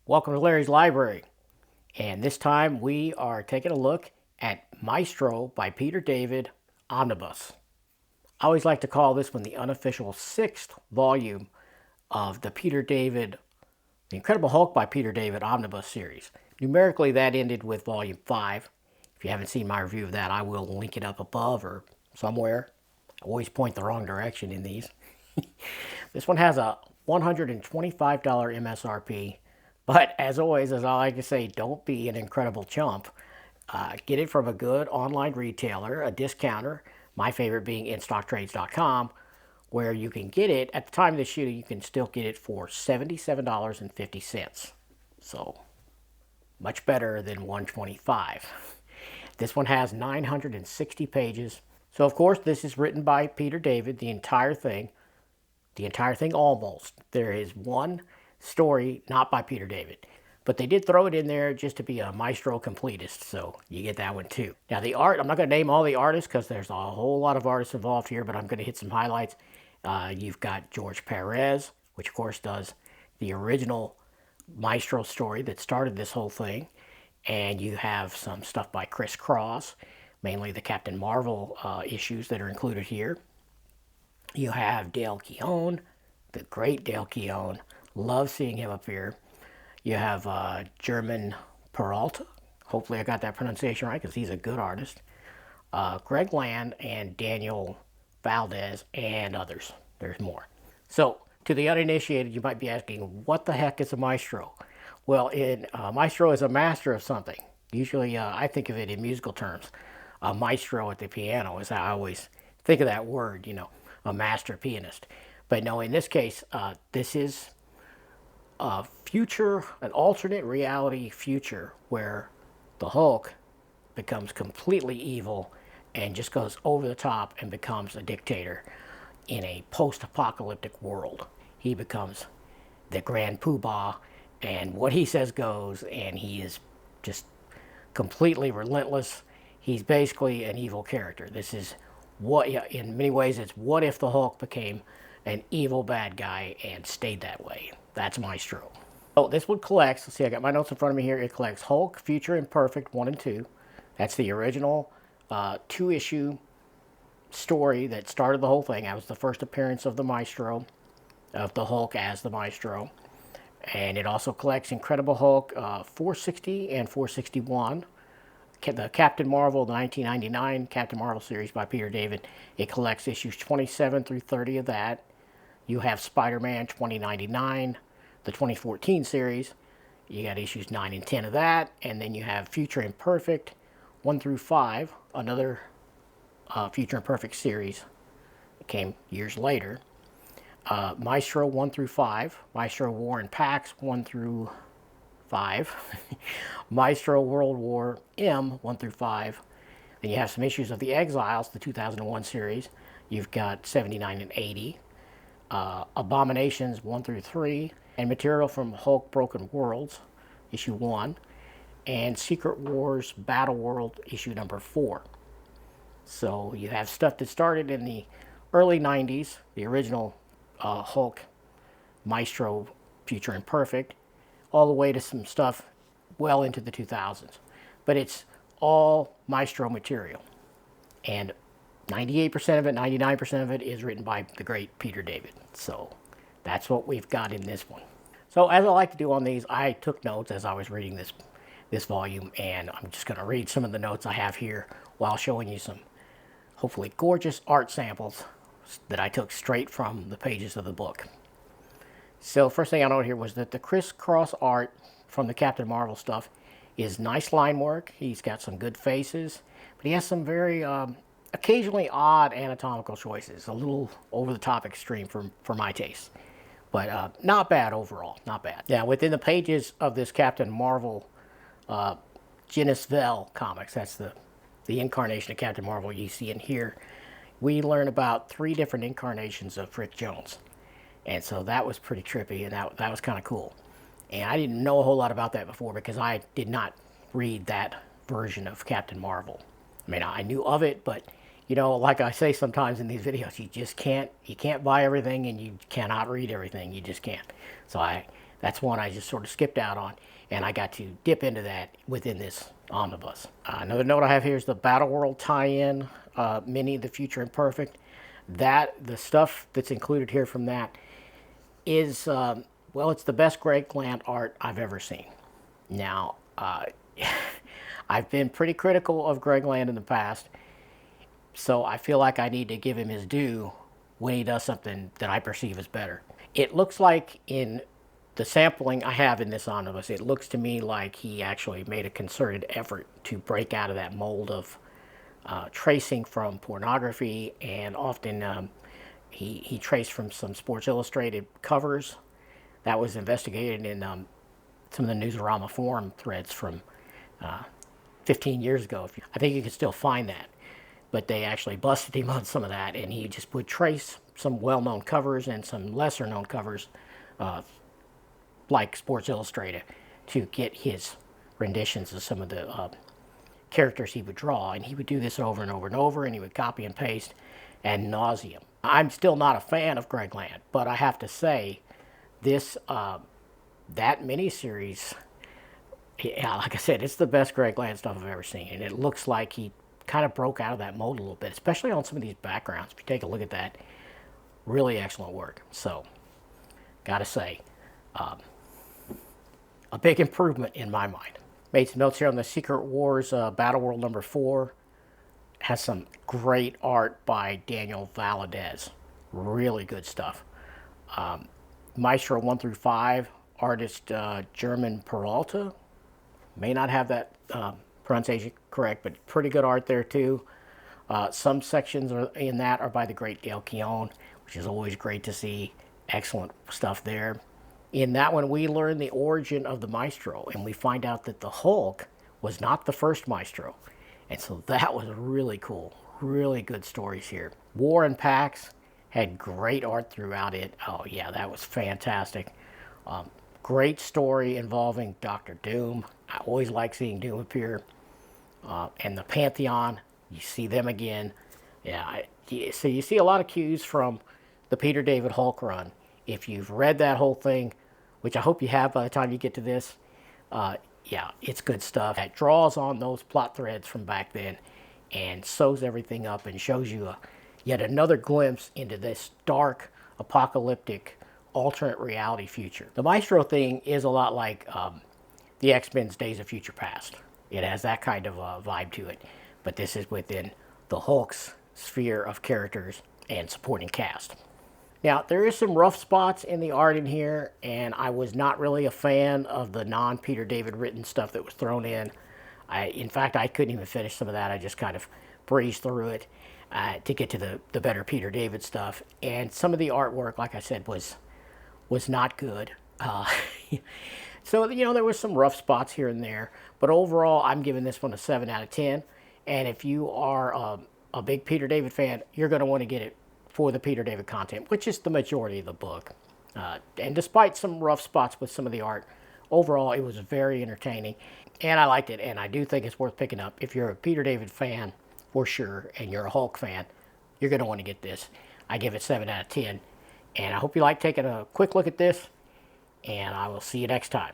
Welcome to Larry's Library, and this time we are taking a look at Maestro by Peter David Omnibus. I always like to call this one the unofficial sixth volume of the The Incredible Hulk by Peter David Omnibus series. Numerically, that ended with volume 5. If you haven't seen my review of that, I will link it up above or somewhere. I always point the wrong direction in these. This one has a $125 MSRP. But as always, as I like to say, don't be an incredible chump. Get it from a good online retailer, a discounter, my favorite being InStockTrades.com, where you can get it, at the time of the shoot, you can still get it for $77.50. So, much better than $125. This one has 960 pages. So, of course, this is written by Peter David, the entire thing. The entire thing almost. There is one story not by Peter David, but they did throw it in there just to be a Maestro completist, so you get that one too. Now the art, I'm not going to name all the artists because there's a whole lot of artists involved here, but I'm going to hit some highlights. You've got George Perez, which of course does the original Maestro story that started this whole thing, and you have some stuff by Chris Cross, mainly the Captain Marvel issues that are included here. You have Dale Keown, the great Dale Keown. Love seeing him up here. You have German Peralta. Hopefully I got that pronunciation right because he's a good artist. Greg Land and Daniel Valdez and others. There's more. So, to the uninitiated, you might be asking, what the heck is a maestro? Well, maestro is a master of something. Usually I think of it in musical terms. A maestro at the piano is how I always think of that word, a master pianist. But no, in this case, this is an alternate reality future where the Hulk becomes completely evil and just goes over the top and becomes a dictator in a post-apocalyptic world. He becomes the grand poobah, and what he says goes, and he is just completely relentless. He's basically an evil character. This is in many ways, it's what if the Hulk became an evil bad guy and stayed that way. That's Maestro. Oh, this one collects, let's see, I got my notes in front of me here. It collects Hulk, Future Imperfect 1 and 2. That's the original 2-issue story that started the whole thing. That was the first appearance of the Maestro, of the Hulk as the Maestro. And it also collects Incredible Hulk 460 and 461. The Captain Marvel, the 1999 Captain Marvel series by Peter David. It collects issues 27 through 30 of that. You have Spider-Man 2099, the 2014 series. You got issues 9 and 10 of that. And then you have Future Imperfect 1 through 5, another Future Imperfect series. It came years later. Maestro 1 through 5. Maestro War and Pax 1 through 5. Maestro World War M 1 through 5. Then you have some issues of the Exiles, the 2001 series. You've got 79 and 80. Abominations 1 through 3, and material from Hulk Broken Worlds, issue 1, and Secret Wars Battle World, issue number 4. So you have stuff that started in the early 90s, the original Hulk Maestro Future Imperfect, all the way to some stuff well into the 2000s. But it's all Maestro material. And 98% of it, 99% of it is written by the great Peter David. So that's what we've got in this one. So as I like to do on these, I took notes as I was reading this volume, and I'm just going to read some of the notes I have here while showing you some hopefully gorgeous art samples that I took straight from the pages of the book. So first thing I noted here was that the crisscross art from the Captain Marvel stuff is nice line work. He's got some good faces, but he has some very occasionally odd anatomical choices, a little over-the-top extreme for my taste. But not bad overall, not bad. Now, within the pages of this Captain Marvel Genisville comics, that's the incarnation of Captain Marvel you see in here, we learn about 3 different incarnations of Rick Jones. And so that was pretty trippy, and that was kind of cool. And I didn't know a whole lot about that before because I did not read that version of Captain Marvel. I mean, I knew of it, but like I say sometimes in these videos, you can't buy everything and you cannot read everything. You just can't. So That's one I just sort of skipped out on, and I got to dip into that within this omnibus. Another note I have here is the Battle World tie-in mini, The Future Imperfect. The stuff that's included here from that is, well, it's the best Greg Land art I've ever seen. Now, I've been pretty critical of Greg Land in the past, so I feel like I need to give him his due when he does something that I perceive as better. It looks like in the sampling I have in this omnibus, it looks to me like he actually made a concerted effort to break out of that mold of tracing from pornography, and often he traced from some Sports Illustrated covers. That was investigated in some of the Newsarama forum threads from 15 years ago. I think you can still find that, but they actually busted him on some of that, and he just would trace some well-known covers and some lesser-known covers like Sports Illustrated to get his renditions of some of the characters he would draw. And he would do this over and over and over, and he would copy and paste ad nauseum. I'm still not a fan of Greg Land, but I have to say this that miniseries, yeah, like I said, it's the best Greg Land stuff I've ever seen, and it looks like he kind of broke out of that mold a little bit, especially on some of these backgrounds. If you take a look at that, really excellent work. So, gotta say, a big improvement in my mind. Made some notes here on the Secret Wars Battle World number 4. Has some great art by Daniel Valadez. Really good stuff. Maestro 1 through 5, artist German Peralta. May not have that pronunciation correct, but pretty good art there too. Some sections in that are by the great Dale Keown, which is always great to see. Excellent stuff there. In that one, we learn the origin of the Maestro, and we find out that the Hulk was not the first Maestro. And so that was really cool. Really good stories here. War and Pax had great art throughout it. Oh yeah, that was fantastic. Great story involving Dr. Doom. I always like seeing Doom appear. And the Pantheon, you see them again. Yeah, so you see a lot of cues from the Peter David Hulk run. If you've read that whole thing, which I hope you have by the time you get to this, yeah, it's good stuff. It draws on those plot threads from back then and sews everything up and shows you yet another glimpse into this dark, apocalyptic, alternate reality future. The Maestro thing is a lot like the X-Men's Days of Future Past. It has that kind of vibe to it, but this is within the Hulk's sphere of characters and supporting cast. Now, there is some rough spots in the art in here, and I was not really a fan of the non-Peter David written stuff that was thrown in. In fact, I couldn't even finish some of that. I just kind of breezed through it to get to the better Peter David stuff. And some of the artwork, like I said, was not good. So, you know, there was some rough spots here and there. But overall, I'm giving this one a 7 out of 10. And if you are a big Peter David fan, you're going to want to get it for the Peter David content, which is the majority of the book. And despite some rough spots with some of the art, overall it was very entertaining, and I liked it, and I do think it's worth picking up. If you're a Peter David fan, for sure, and you're a Hulk fan, you're going to want to get this. I give it 7 out of 10, and I hope you like taking a quick look at this, and I will see you next time.